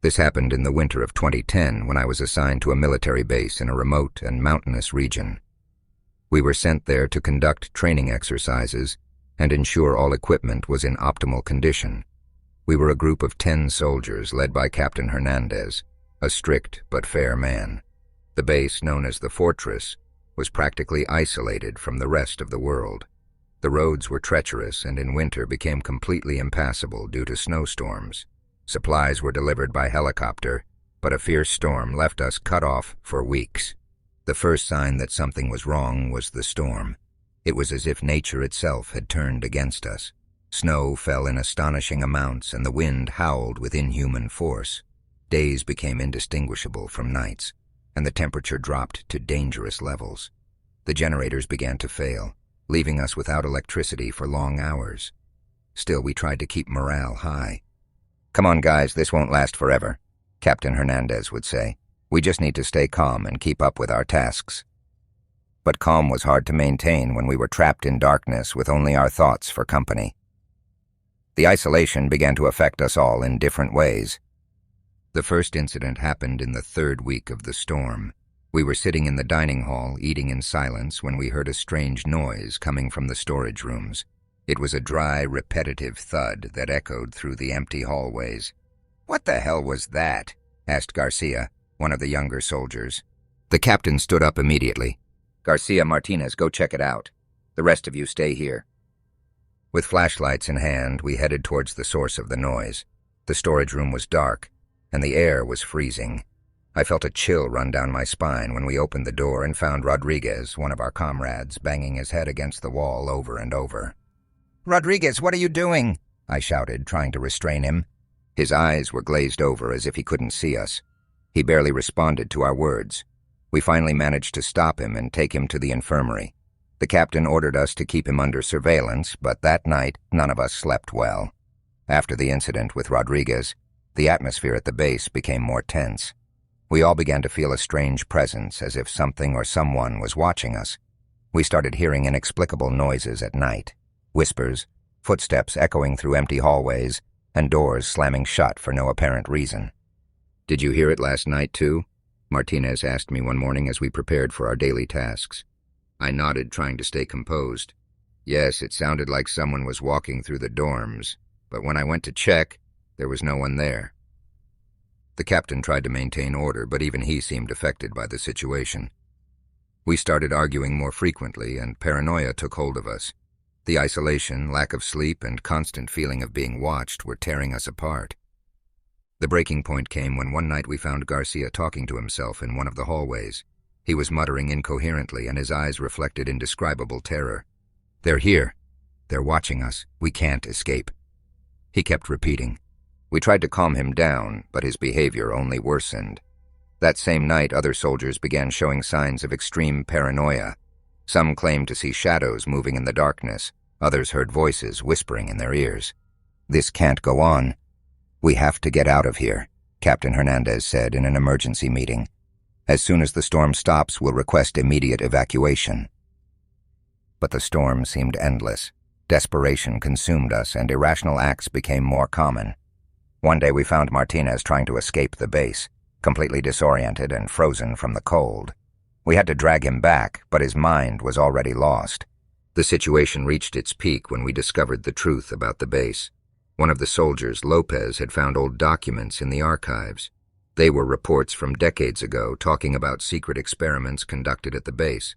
This happened in the winter of 2010 when I was assigned to a military base in a remote and mountainous region. We were sent there to conduct training exercises and ensure all equipment was in optimal condition. We were a group of 10 soldiers led by Captain Hernandez, a strict but fair man. The base, known as the Fortress, was practically isolated from the rest of the world. The roads were treacherous and in winter became completely impassable due to snowstorms. Supplies were delivered by helicopter, but a fierce storm left us cut off for weeks. The first sign that something was wrong was the storm. It was as if nature itself had turned against us. Snow fell in astonishing amounts and the wind howled with inhuman force. Days became indistinguishable from nights, and the temperature dropped to dangerous levels. The generators began to fail, leaving us without electricity for long hours. Still, we tried to keep morale high. "Come on, guys, this won't last forever," Captain Hernandez would say. "We just need to stay calm and keep up with our tasks." But calm was hard to maintain when we were trapped in darkness with only our thoughts for company. The isolation began to affect us all in different ways. The first incident happened in the 3rd week of the storm. We were sitting in the dining hall, eating in silence, when we heard a strange noise coming from the storage rooms. It was a dry, repetitive thud that echoed through the empty hallways. "What the hell was that?" asked Garcia, one of the younger soldiers. The captain stood up immediately. "Garcia, Martinez, go check it out. The rest of you stay here." With flashlights in hand, we headed towards the source of the noise. The storage room was dark, and the air was freezing. I felt a chill run down my spine when we opened the door and found Rodriguez, one of our comrades, banging his head against the wall over and over. "Rodriguez, what are you doing?" I shouted, trying to restrain him. His eyes were glazed over as if he couldn't see us. He barely responded to our words. We finally managed to stop him and take him to the infirmary. The captain ordered us to keep him under surveillance, but that night none of us slept well. After the incident with Rodriguez, the atmosphere at the base became more tense. We all began to feel a strange presence, as if something or someone was watching us. We started hearing inexplicable noises at night. Whispers, footsteps echoing through empty hallways, and doors slamming shut for no apparent reason. "Did you hear it last night, too?" Martinez asked me one morning as we prepared for our daily tasks. I nodded, trying to stay composed. "Yes, it sounded like someone was walking through the dorms, but when I went to check, there was no one there." The captain tried to maintain order, but even he seemed affected by the situation. We started arguing more frequently, and paranoia took hold of us. The isolation, lack of sleep, and constant feeling of being watched were tearing us apart. The breaking point came when one night we found Garcia talking to himself in one of the hallways. He was muttering incoherently, and his eyes reflected indescribable terror. "They're here. They're watching us. We can't escape." He kept repeating. We tried to calm him down, but his behavior only worsened. That same night, other soldiers began showing signs of extreme paranoia. Some claimed to see shadows moving in the darkness. Others heard voices whispering in their ears. "This can't go on. We have to get out of here," Captain Hernandez said in an emergency meeting. "As soon as the storm stops, we'll request immediate evacuation." But the storm seemed endless. Desperation consumed us, and irrational acts became more common. One day we found Martinez trying to escape the base, completely disoriented and frozen from the cold. We had to drag him back, but his mind was already lost. The situation reached its peak when we discovered the truth about the base. One of the soldiers, Lopez, had found old documents in the archives. They were reports from decades ago talking about secret experiments conducted at the base.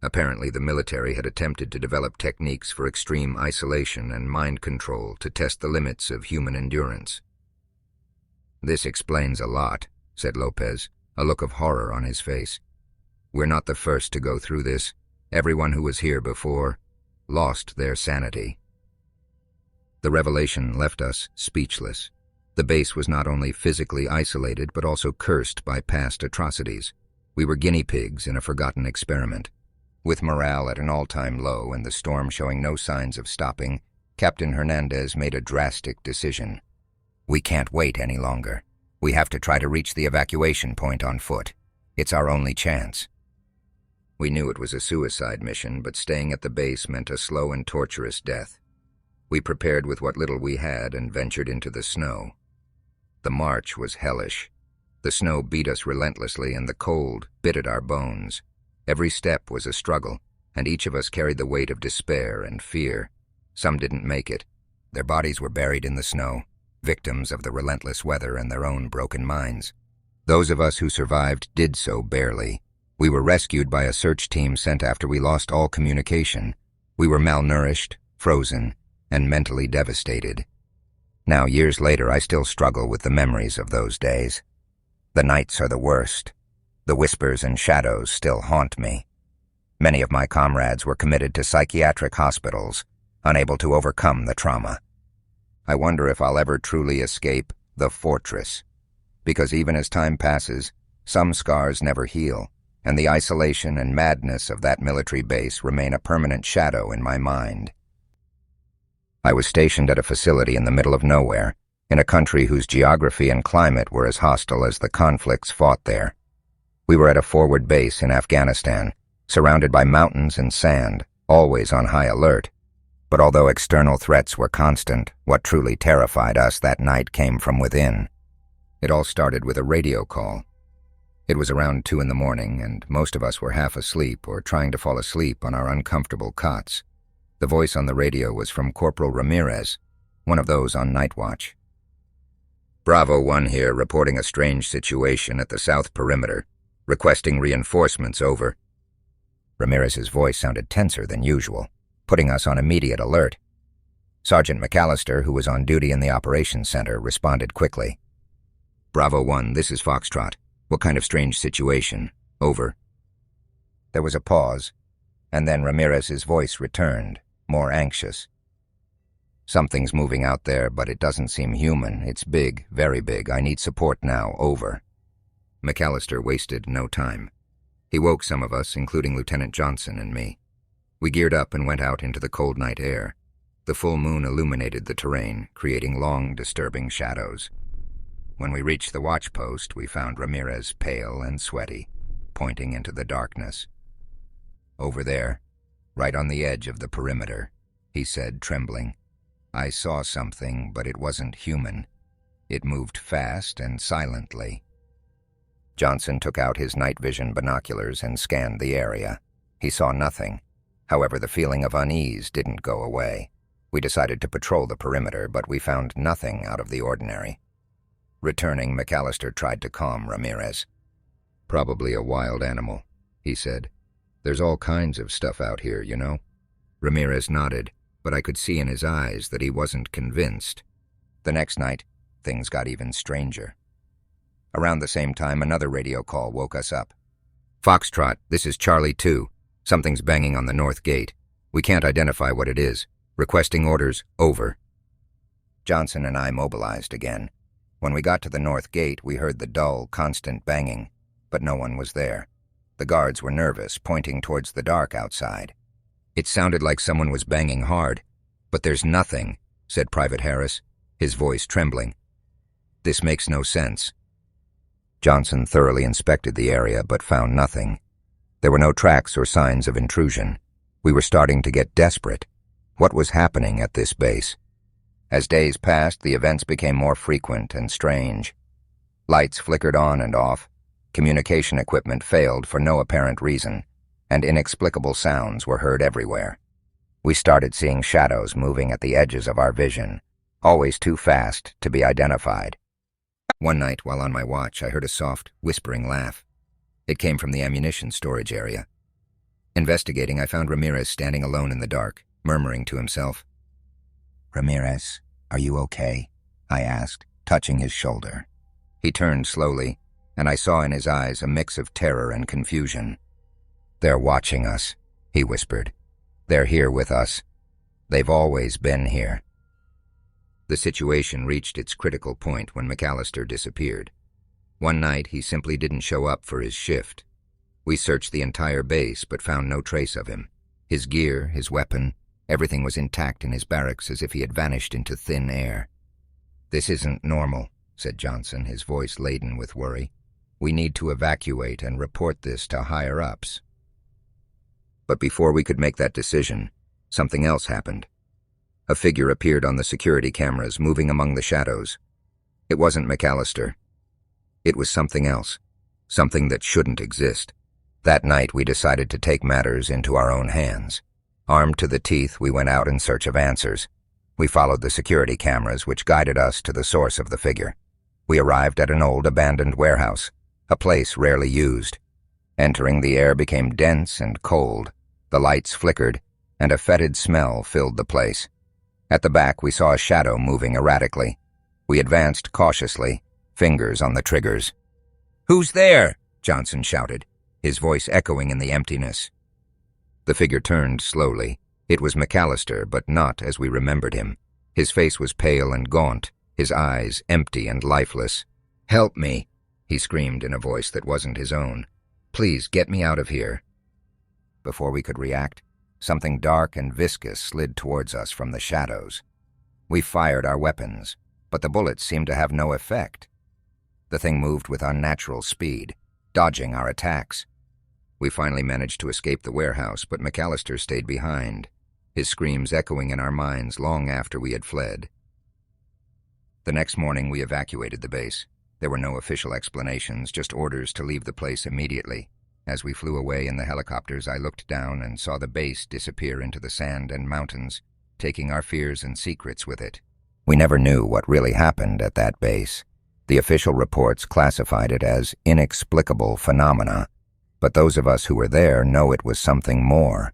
Apparently, the military had attempted to develop techniques for extreme isolation and mind control to test the limits of human endurance. "This explains a lot," said Lopez, a look of horror on his face. "We're not the first to go through this. Everyone who was here before lost their sanity." The revelation left us speechless. The base was not only physically isolated, but also cursed by past atrocities. We were guinea pigs in a forgotten experiment. With morale at an all-time low and the storm showing no signs of stopping, Captain Hernandez made a drastic decision. "We can't wait any longer. We have to try to reach the evacuation point on foot. It's our only chance." We knew it was a suicide mission, but staying at the base meant a slow and torturous death. We prepared with what little we had and ventured into the snow. The march was hellish. The snow beat us relentlessly, and the cold bit at our bones. Every step was a struggle, and each of us carried the weight of despair and fear. Some didn't make it. Their bodies were buried in the snow, victims of the relentless weather and their own broken minds. Those of us who survived did so barely. We were rescued by a search team sent after we lost all communication. We were malnourished, frozen, and mentally devastated. Now, years later, I still struggle with the memories of those days. The nights are the worst. The whispers and shadows still haunt me. Many of my comrades were committed to psychiatric hospitals, unable to overcome the trauma. I wonder if I'll ever truly escape the fortress, because even as time passes, some scars never heal, and the isolation and madness of that military base remain a permanent shadow in my mind. I was stationed at a facility in the middle of nowhere, in a country whose geography and climate were as hostile as the conflicts fought there. We were at a forward base in Afghanistan, surrounded by mountains and sand, always on high alert. But although external threats were constant, what truly terrified us that night came from within. It all started with a radio call. It was around 2 in the morning, and most of us were half asleep or trying to fall asleep on our uncomfortable cots. The voice on the radio was from Corporal Ramirez, one of those on night watch. Bravo 1 here, reporting a strange situation at the south perimeter. Requesting reinforcements, over. Ramirez's voice sounded tenser than usual, putting us on immediate alert. Sergeant McAllister, who was on duty in the operations center, responded quickly. Bravo 1, this is Foxtrot. What kind of strange situation? Over. There was a pause, and then Ramirez's voice returned, more anxious. Something's moving out there, but it doesn't seem human. It's big, very big. I need support now. Over. McAllister wasted no time. He woke some of us, including Lieutenant Johnson and me. We geared up and went out into the cold night air. The full moon illuminated the terrain, creating long, disturbing shadows. When we reached the watch post, we found Ramirez pale and sweaty, pointing into the darkness. Over there, right on the edge of the perimeter, he said, trembling. I saw something, but it wasn't human. It moved fast and silently. Johnson took out his night vision binoculars and scanned the area. He saw nothing. However, the feeling of unease didn't go away. We decided to patrol the perimeter, but we found nothing out of the ordinary. Returning, McAllister tried to calm Ramirez. Probably a wild animal, he said. There's all kinds of stuff out here, you know. Ramirez nodded, but I could see in his eyes that he wasn't convinced. The next night, things got even stranger. Around the same time, another radio call woke us up. Foxtrot, this is Charlie 2. Something's banging on the north gate. We can't identify what it is. Requesting orders, over. Johnson and I mobilized again. When we got to the north gate, we heard the dull, constant banging, but no one was there. The guards were nervous, pointing towards the dark outside. It sounded like someone was banging hard. But there's nothing, said Private Harris, his voice trembling. This makes no sense. Johnson thoroughly inspected the area, but found nothing. There were no tracks or signs of intrusion. We were starting to get desperate. What was happening at this base? As days passed, the events became more frequent and strange. Lights flickered on and off, communication equipment failed for no apparent reason, and inexplicable sounds were heard everywhere. We started seeing shadows moving at the edges of our vision, always too fast to be identified. One night, while on my watch, I heard a soft, whispering laugh. It came from the ammunition storage area. Investigating, I found Ramirez standing alone in the dark, murmuring to himself. Ramirez, are you okay? I asked, touching his shoulder. He turned slowly, and I saw in his eyes a mix of terror and confusion. They're watching us, he whispered. They're here with us. They've always been here. The situation reached its critical point when McAllister disappeared. One night, he simply didn't show up for his shift. We searched the entire base, but found no trace of him. His gear, his weapon, everything was intact in his barracks as if he had vanished into thin air. This isn't normal, said Johnson, his voice laden with worry. We need to evacuate and report this to higher-ups. But before we could make that decision, something else happened. A figure appeared on the security cameras, moving among the shadows. It wasn't McAllister. It was something else, something that shouldn't exist. That night we decided to take matters into our own hands. Armed to the teeth, we went out in search of answers. We followed the security cameras which guided us to the source of the figure. We arrived at an old abandoned warehouse, a place rarely used. Entering, the air became dense and cold. The lights flickered, and a fetid smell filled the place. At the back, we saw a shadow moving erratically. We advanced cautiously, fingers on the triggers. "Who's there?" Johnson shouted, his voice echoing in the emptiness. The figure turned slowly. It was McAllister, but not as we remembered him. His face was pale and gaunt, his eyes empty and lifeless. "Help me," he screamed in a voice that wasn't his own. "Please get me out of here." Before we could react, something dark and viscous slid towards us from the shadows. We fired our weapons, but the bullets seemed to have no effect. The thing moved with unnatural speed, dodging our attacks. We finally managed to escape the warehouse, but McAllister stayed behind, his screams echoing in our minds long after we had fled. The next morning we evacuated the base. There were no official explanations, just orders to leave the place immediately. As we flew away in the helicopters, I looked down and saw the base disappear into the sand and mountains, taking our fears and secrets with it. We never knew what really happened at that base. The official reports classified it as inexplicable phenomena, but those of us who were there know it was something more,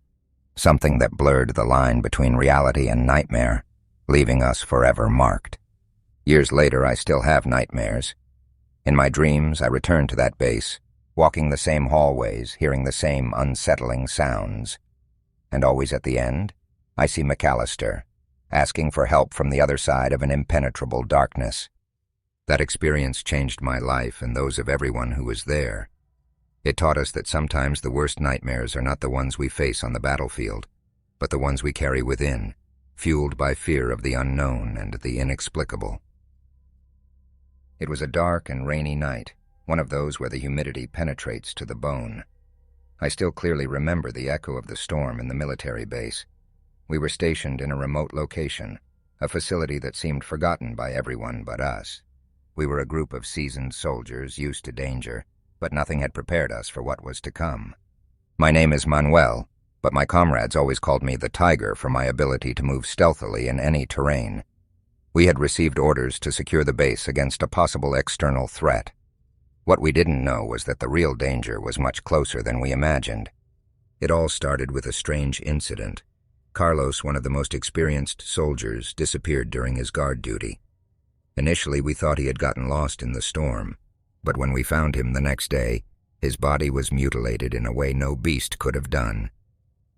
something that blurred the line between reality and nightmare, leaving us forever marked. Years later, I still have nightmares. In my dreams, I return to that base, walking the same hallways, hearing the same unsettling sounds. And always at the end, I see McAllister, asking for help from the other side of an impenetrable darkness. That experience changed my life and those of everyone who was there. It taught us that sometimes the worst nightmares are not the ones we face on the battlefield, but the ones we carry within, fueled by fear of the unknown and the inexplicable. It was a dark and rainy night, one of those where the humidity penetrates to the bone. I still clearly remember the echo of the storm in the military base. We were stationed in a remote location, a facility that seemed forgotten by everyone but us. We were a group of seasoned soldiers used to danger, but nothing had prepared us for what was to come. My name is Manuel, but my comrades always called me the Tiger for my ability to move stealthily in any terrain. We had received orders to secure the base against a possible external threat. What we didn't know was that the real danger was much closer than we imagined. It all started with a strange incident. Carlos, one of the most experienced soldiers, disappeared during his guard duty. Initially, we thought he had gotten lost in the storm, but when we found him the next day, his body was mutilated in a way no beast could have done.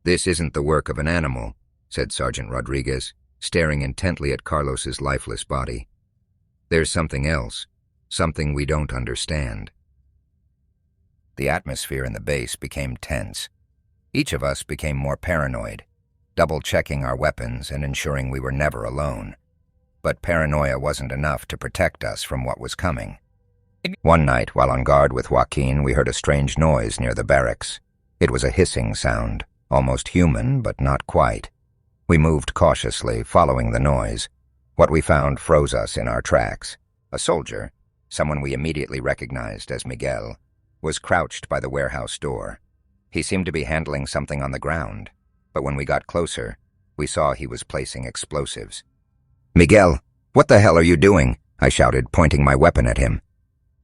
"This isn't the work of an animal," said Sergeant Rodriguez, staring intently at Carlos's lifeless body. "There's something else, something we don't understand." The atmosphere in the base became tense. Each of us became more paranoid, double-checking our weapons and ensuring we were never alone. But paranoia wasn't enough to protect us from what was coming. One night, while on guard with Joaquin, we heard a strange noise near the barracks. It was a hissing sound, almost human, but not quite. We moved cautiously, following the noise. What we found froze us in our tracks. A soldier, someone we immediately recognized as Miguel, was crouched by the warehouse door. He seemed to be handling something on the ground, but when we got closer, we saw he was placing explosives. "Miguel, what the hell are you doing?" I shouted, pointing my weapon at him.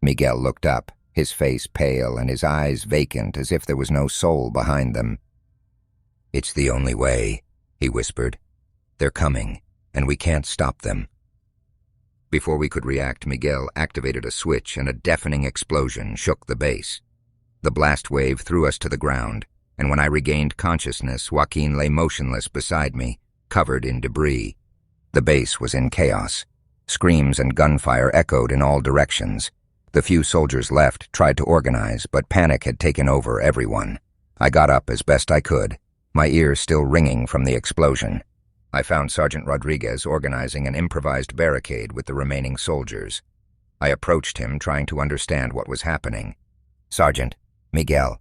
Miguel looked up, his face pale and his eyes vacant as if there was no soul behind them. "It's the only way," he whispered. "They're coming, and we can't stop them." Before we could react, Miguel activated a switch and a deafening explosion shook the base. The blast wave threw us to the ground, and when I regained consciousness, Joaquin lay motionless beside me, covered in debris. The base was in chaos. Screams and gunfire echoed in all directions. The few soldiers left tried to organize, but panic had taken over everyone. I got up as best I could, my ears still ringing from the explosion. I found Sergeant Rodriguez organizing an improvised barricade with the remaining soldiers. I approached him, trying to understand what was happening. "Sergeant, Miguel.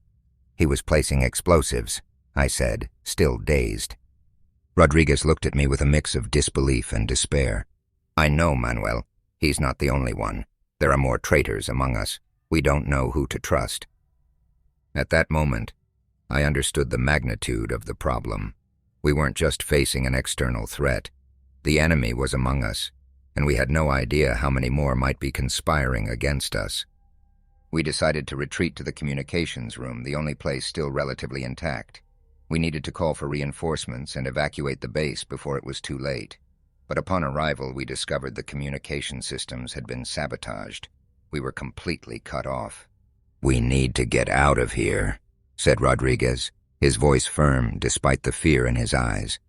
He was placing explosives," I said, still dazed. Rodriguez looked at me with a mix of disbelief and despair. "I know, Manuel. He's not the only one. There are more traitors among us. We don't know who to trust. At that moment, I understood the magnitude of the problem. We weren't just facing an external threat. The enemy was among us, and we had no idea how many more might be conspiring against us. We decided to retreat to the communications room, the only place still relatively intact. We needed to call for reinforcements and evacuate the base before it was too late. But upon arrival, we discovered the communication systems had been sabotaged. We were completely cut off. "We need to get out of here," said Rodriguez, his voice firm despite the fear in his eyes.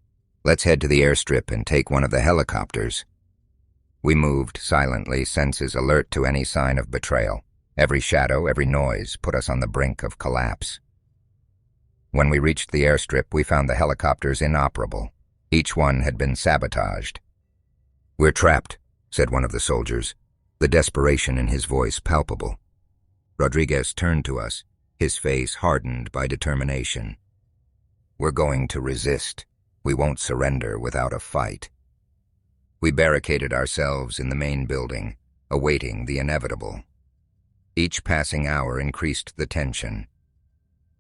"Let's head to the airstrip and take one of the helicopters." We moved silently, senses alert to any sign of betrayal. Every shadow, every noise put us on the brink of collapse. When we reached the airstrip, we found the helicopters inoperable. Each one had been sabotaged. "We're trapped," said one of the soldiers, the desperation in his voice palpable. Rodriguez turned to us, his face hardened by determination. "We're going to resist. We won't surrender without a fight." We barricaded ourselves in the main building, awaiting the inevitable. Each passing hour increased the tension.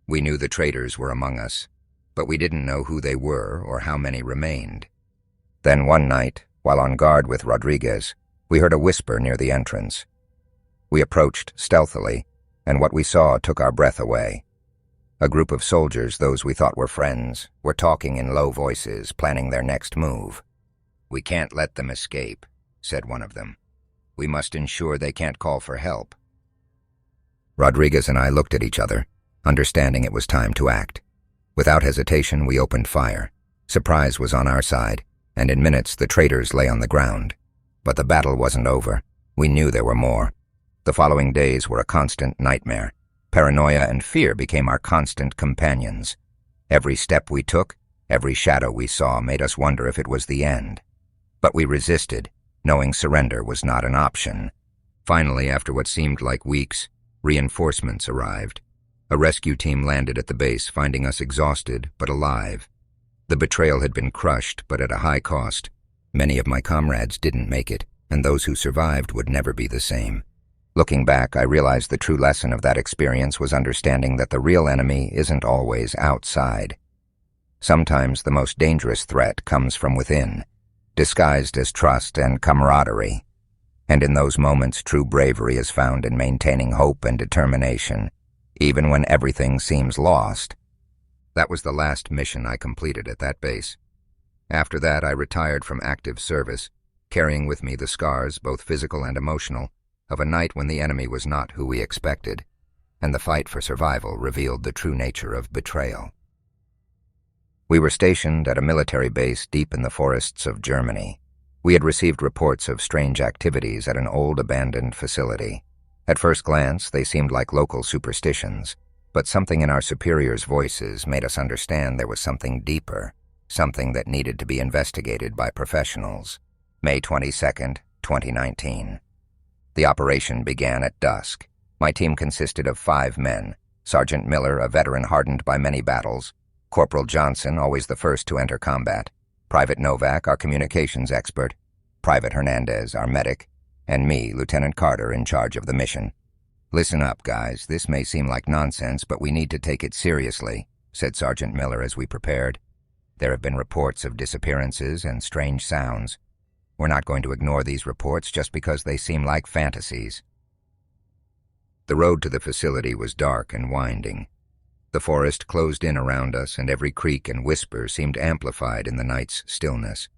We knew the traitors were among us, but we didn't know who they were or how many remained. Then one night, while on guard with Rodriguez, we heard a whisper near the entrance. We approached stealthily, and what we saw took our breath away. A group of soldiers, those we thought were friends, were talking in low voices, planning their next move. "We can't let them escape," said one of them. "We must ensure they can't call for help." Rodriguez and I looked at each other, understanding it was time to act. Without hesitation, we opened fire. Surprise was on our side, and in minutes the traitors lay on the ground. But the battle wasn't over. We knew there were more. The following days were a constant nightmare. Paranoia and fear became our constant companions. Every step we took, every shadow we saw made us wonder if it was the end. But we resisted, knowing surrender was not an option. Finally, after what seemed like weeks, reinforcements arrived. A rescue team landed at the base, finding us exhausted but alive. The betrayal had been crushed, but at a high cost. Many of my comrades didn't make it, and those who survived would never be the same. Looking back, I realized the true lesson of that experience was understanding that the real enemy isn't always outside. Sometimes the most dangerous threat comes from within, disguised as trust and camaraderie. And in those moments, true bravery is found in maintaining hope and determination, even when everything seems lost. That was the last mission I completed at that base. After that, I retired from active service, carrying with me the scars, both physical and emotional, of a night when the enemy was not who we expected, and the fight for survival revealed the true nature of betrayal. We were stationed at a military base deep in the forests of Germany. We had received reports of strange activities at an old abandoned facility. At first glance, they seemed like local superstitions, but something in our superiors' voices made us understand there was something deeper, something that needed to be investigated by professionals. May 22nd, 2019. The operation began at dusk. My team consisted of 5 men: Sergeant Miller, a veteran hardened by many battles; Corporal Johnson, always the first to enter combat; Private Novak, our communications expert; Private Hernandez, our medic; and me, Lieutenant Carter, in charge of the mission. "Listen up, guys. This may seem like nonsense, but we need to take it seriously," said Sergeant Miller as we prepared. "There have been reports of disappearances and strange sounds. We're not going to ignore these reports just because they seem like fantasies." The road to the facility was dark and winding. The forest closed in around us, and every creak and whisper seemed amplified in the night's stillness.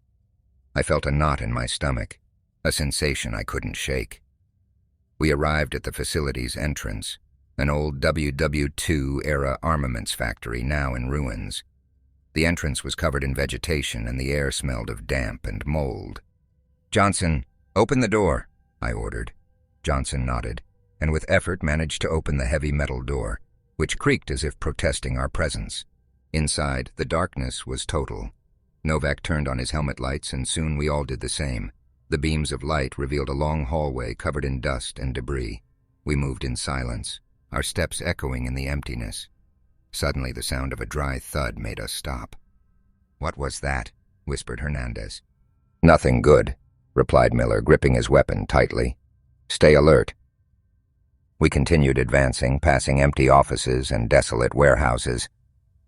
I felt a knot in my stomach, a sensation I couldn't shake. We arrived at the facility's entrance, an old WW2-era armaments factory now in ruins. The entrance was covered in vegetation, and the air smelled of damp and mold. "Johnson, open the door," I ordered. Johnson nodded, and with effort managed to open the heavy metal door, which creaked as if protesting our presence. Inside, the darkness was total. Novak turned on his helmet lights, and soon we all did the same. The beams of light revealed a long hallway covered in dust and debris. We moved in silence, our steps echoing in the emptiness. Suddenly, the sound of a dry thud made us stop. "What was that?" whispered Hernandez. "Nothing good," replied Miller, gripping his weapon tightly. "Stay alert." We continued advancing, passing empty offices and desolate warehouses.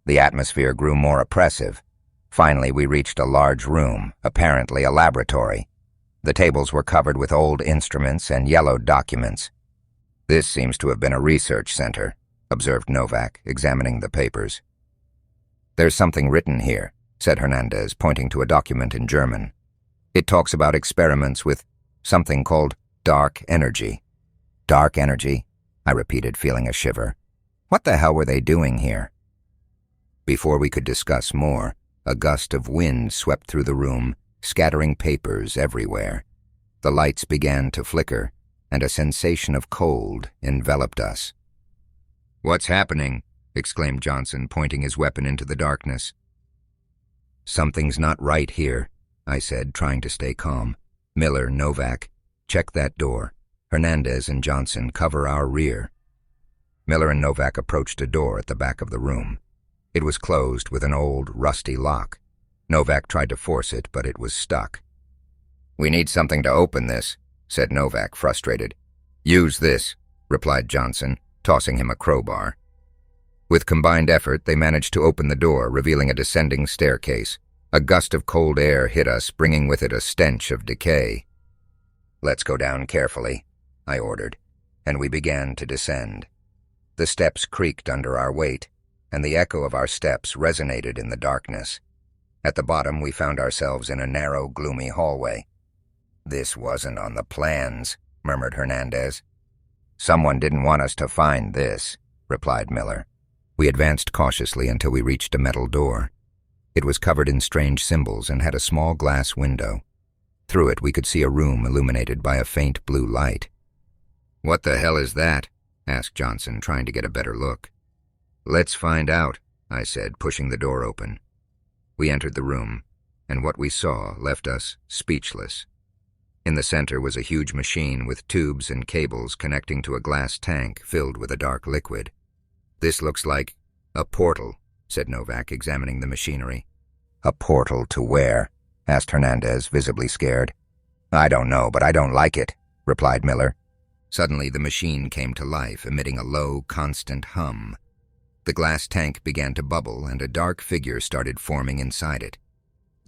The atmosphere grew more oppressive. Finally, we reached a large room, apparently a laboratory. The tables were covered with old instruments and yellowed documents. "This seems to have been a research center," observed Novak, examining the papers. "There's something written here," said Hernandez, pointing to a document in German. "It talks about experiments with something called dark energy." "Dark energy?" I repeated, feeling a shiver. What the hell were they doing here? Before we could discuss more, a gust of wind swept through the room, scattering papers everywhere. The lights began to flicker, and a sensation of cold enveloped us. "What's happening?" exclaimed Johnson, pointing his weapon into the darkness. "Something's not right here," I said, trying to stay calm. "Miller, Novak, check that door. Hernandez and Johnson, cover our rear." Miller and Novak approached a door at the back of the room. It was closed with an old, rusty lock. Novak tried to force it, but it was stuck. "We need something to open this," said Novak, frustrated. "Use this," replied Johnson, tossing him a crowbar. With combined effort, they managed to open the door, revealing a descending staircase. A gust of cold air hit us, bringing with it a stench of decay. "Let's go down carefully," I ordered, and we began to descend. The steps creaked under our weight, and the echo of our steps resonated in the darkness. At the bottom, we found ourselves in a narrow, gloomy hallway. "This wasn't on the plans," murmured Hernandez. "Someone didn't want us to find this," replied Miller. We advanced cautiously until we reached a metal door. It was covered in strange symbols and had a small glass window. Through it, we could see a room illuminated by a faint blue light. "What the hell is that?" asked Johnson, trying to get a better look. "Let's find out," I said, pushing the door open. We entered the room, and what we saw left us speechless. In the center was a huge machine with tubes and cables connecting to a glass tank filled with a dark liquid. "This looks like a portal," said Novak, examining the machinery. "A portal to where?" asked Hernandez, visibly scared. "I don't know, but I don't like it," replied Miller. Suddenly, the machine came to life, emitting a low, constant hum. The glass tank began to bubble, and a dark figure started forming inside it.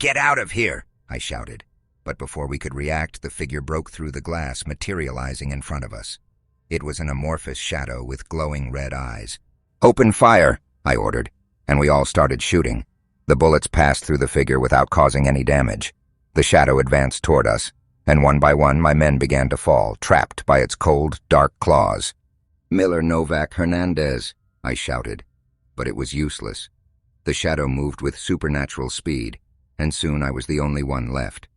"Get out of here!" I shouted. But before we could react, the figure broke through the glass, materializing in front of us. It was an amorphous shadow with glowing red eyes. "Open fire!" I ordered, and we all started shooting. The bullets passed through the figure without causing any damage. The shadow advanced toward us, and one by one my men began to fall, trapped by its cold, dark claws. "Miller, Novak, Hernandez!" I shouted, but it was useless. The shadow moved with supernatural speed, and soon I was the only one left.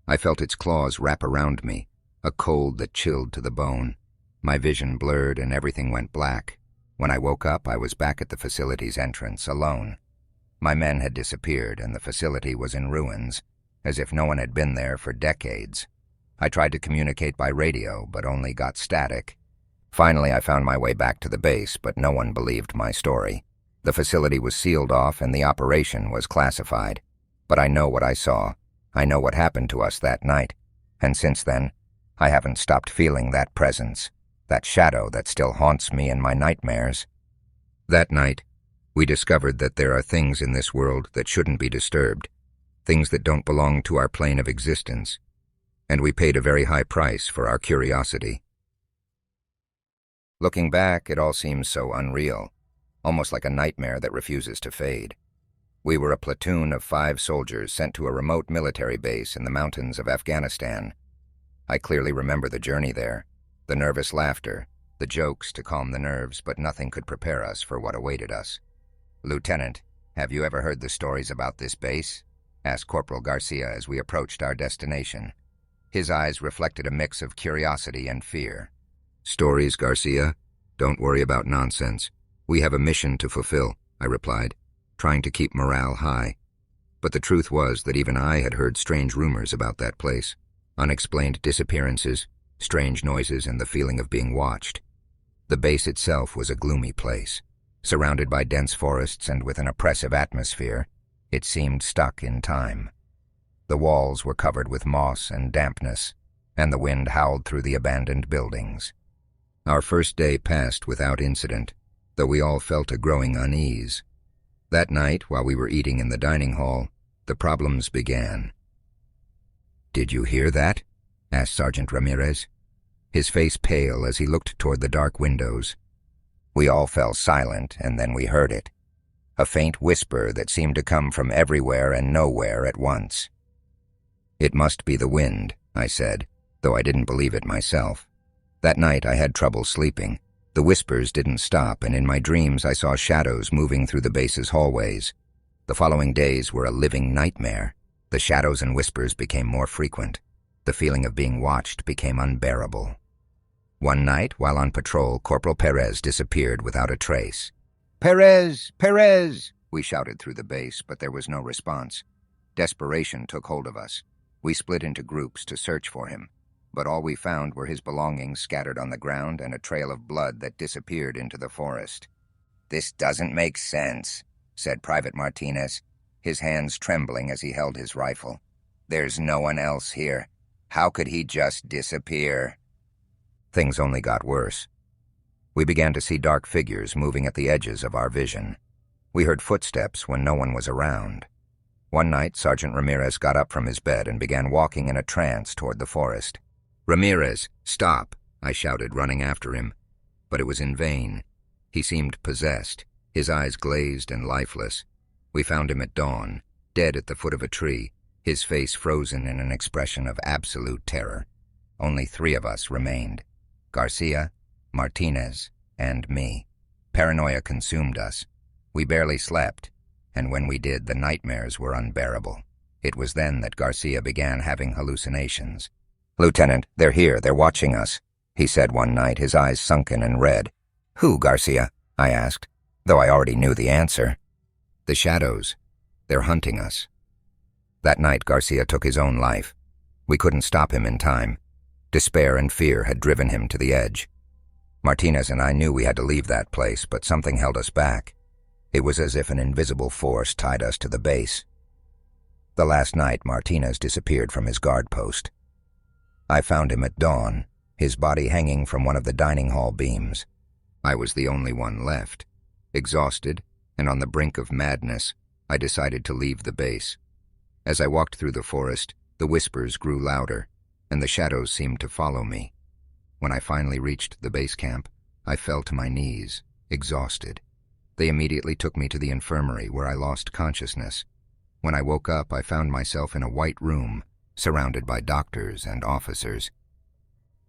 I felt its claws wrap around me, a cold that chilled to the bone. My vision blurred and everything went black. When I woke up, I was back at the facility's entrance, alone. My men had disappeared, and the facility was in ruins, as if no one had been there for decades. I tried to communicate by radio, but only got static. Finally, I found my way back to the base, but no one believed my story. The facility was sealed off, and the operation was classified. But I know what I saw. I know what happened to us that night. And since then, I haven't stopped feeling that presence, that shadow that still haunts me in my nightmares. That night, we discovered that there are things in this world that shouldn't be disturbed, things that don't belong to our plane of existence, and we paid a very high price for our curiosity. Looking back, it all seems so unreal, almost like a nightmare that refuses to fade. We were a platoon of 5 soldiers sent to a remote military base in the mountains of Afghanistan. I clearly remember the journey there, the nervous laughter, the jokes to calm the nerves, but nothing could prepare us for what awaited us. "Lieutenant, have you ever heard the stories about this base?" asked Corporal Garcia as we approached our destination. His eyes reflected a mix of curiosity and fear. "Stories, Garcia? Don't worry about nonsense. We have a mission to fulfill," I replied, trying to keep morale high. But the truth was that even I had heard strange rumors about that place. Unexplained disappearances, strange noises, and the feeling of being watched. The base itself was a gloomy place. Surrounded by dense forests and with an oppressive atmosphere, it seemed stuck in time. The walls were covered with moss and dampness, and the wind howled through the abandoned buildings. Our first day passed without incident, though we all felt a growing unease. That night, while we were eating in the dining hall, the problems began. "Did you hear that?" asked Sergeant Ramirez, his face pale as he looked toward the dark windows. We all fell silent, and then we heard it. A faint whisper that seemed to come from everywhere and nowhere at once. "It must be the wind," I said, though I didn't believe it myself. That night I had trouble sleeping. The whispers didn't stop, and in my dreams I saw shadows moving through the base's hallways. The following days were a living nightmare. The shadows and whispers became more frequent. The feeling of being watched became unbearable. One night, while on patrol, Corporal Perez disappeared without a trace. "Perez! Perez!" we shouted through the base, but there was no response. Desperation took hold of us. We split into groups to search for him, but all we found were his belongings scattered on the ground and a trail of blood that disappeared into the forest. "This doesn't make sense," said Private Martinez, his hands trembling as he held his rifle. "There's no one else here. How could he just disappear?" Things only got worse. We began to see dark figures moving at the edges of our vision. We heard footsteps when no one was around. One night, Sergeant Ramirez got up from his bed and began walking in a trance toward the forest. "Ramirez, stop!" I shouted, running after him. But it was in vain. He seemed possessed, his eyes glazed and lifeless. We found him at dawn, dead at the foot of a tree, his face frozen in an expression of absolute terror. Only 3 of us remained: Garcia, Martinez, and me. Paranoia consumed us. We barely slept, and when we did, the nightmares were unbearable. It was then that Garcia began having hallucinations. "Lieutenant, they're here, they're watching us," he said one night, his eyes sunken and red. "Who, Garcia?" I asked, though I already knew the answer. "The shadows. They're hunting us." That night, Garcia took his own life. We couldn't stop him in time. Despair and fear had driven him to the edge. Martinez and I knew we had to leave that place, but something held us back. It was as if an invisible force tied us to the base. The last night, Martinez disappeared from his guard post. I found him at dawn, his body hanging from one of the dining hall beams. I was the only one left. Exhausted and on the brink of madness, I decided to leave the base. As I walked through the forest, the whispers grew louder, and the shadows seemed to follow me. When I finally reached the base camp, I fell to my knees, exhausted. They immediately took me to the infirmary, where I lost consciousness. When I woke up, I found myself in a white room, surrounded by doctors and officers.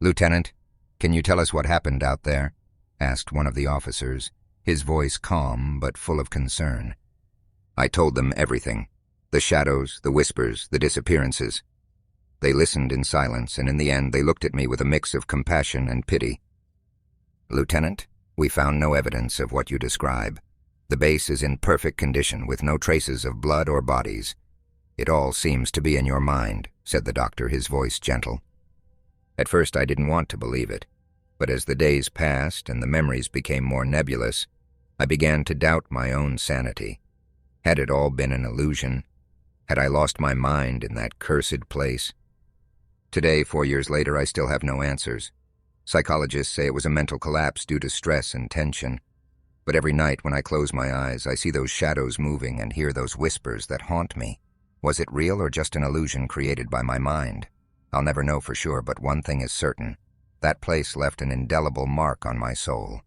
"Lieutenant, can you tell us what happened out there?" asked one of the officers, his voice calm but full of concern. I told them everything: the shadows, the whispers, the disappearances. They listened in silence, and in the end they looked at me with a mix of compassion and pity. "Lieutenant, we found no evidence of what you describe. The base is in perfect condition, with no traces of blood or bodies. It all seems to be in your mind," said the doctor, his voice gentle. At first I didn't want to believe it, but as the days passed and the memories became more nebulous, I began to doubt my own sanity. Had it all been an illusion? Had I lost my mind in that cursed place? Today, 4 years later, I still have no answers. Psychologists say it was a mental collapse due to stress and tension. But every night when I close my eyes, I see those shadows moving and hear those whispers that haunt me. Was it real or just an illusion created by my mind? I'll never know for sure, but one thing is certain: that place left an indelible mark on my soul.